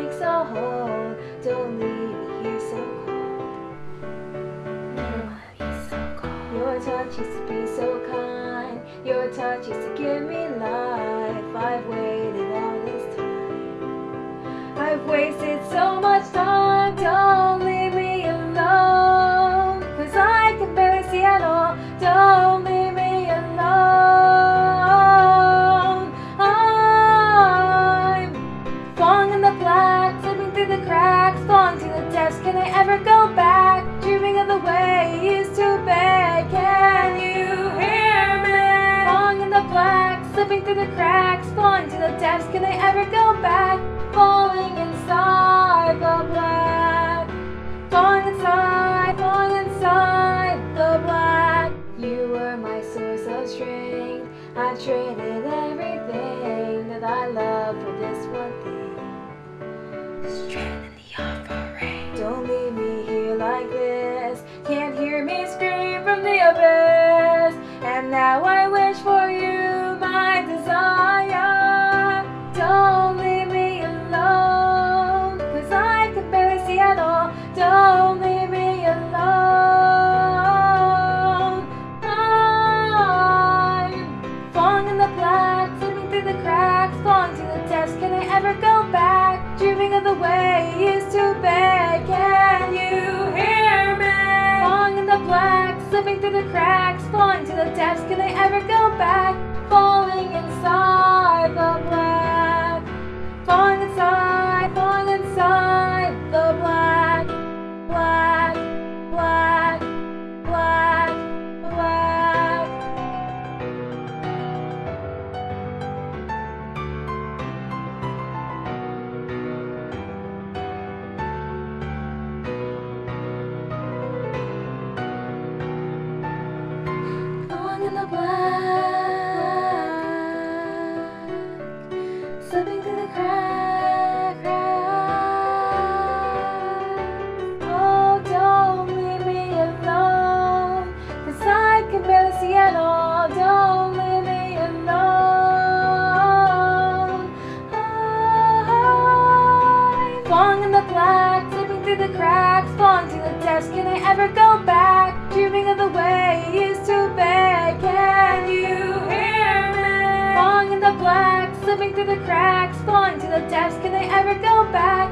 takes a hold. Don't leave me here so cold. Your touch used to be so kind. Your touch used to give me life. I've waited all this time. I've wasted so much time. Don't leave me alone, 'cause I can barely see at all. Don't leave me alone. I'm falling in the black, slipping through the cracks, falling to the depths. Can I ever go back? Dreaming of the way it used to be. Can you hear me? Falling in the black, slipping through the cracks, falling to the depths. Can I ever go back? Falling inside the black, falling inside the black. You were my source of strength. I traded everything that I love for this one thing. Strand in the offering. Don't leave me here like this. Can't hear me scream from the abyss. And now I wish for you, my desire. Don't leave me alone, 'cause I can barely see at all. Don't leave me alone. I'm falling in the black, slipping through the cracks, falling to the depths. Can I ever go back? Dreaming of the way it used to be. Can you hear me? Falling in the black, slipping through the cracks, falling to the depths. Can I ever go back? Falling inside the black, falling inside the black, black, black, black, black. Falling in the black, slipping through the cracks. Oh, don't leave me alone, 'cause I can barely see at all. Don't leave me alone. I'm falling in the black, slipping through the cracks, falling to the depths. Can I ever go back? Dreaming of the way it used to be. Can you hear me? Falling in the black, slipping through the cracks, falling to the depths. Can I ever go back?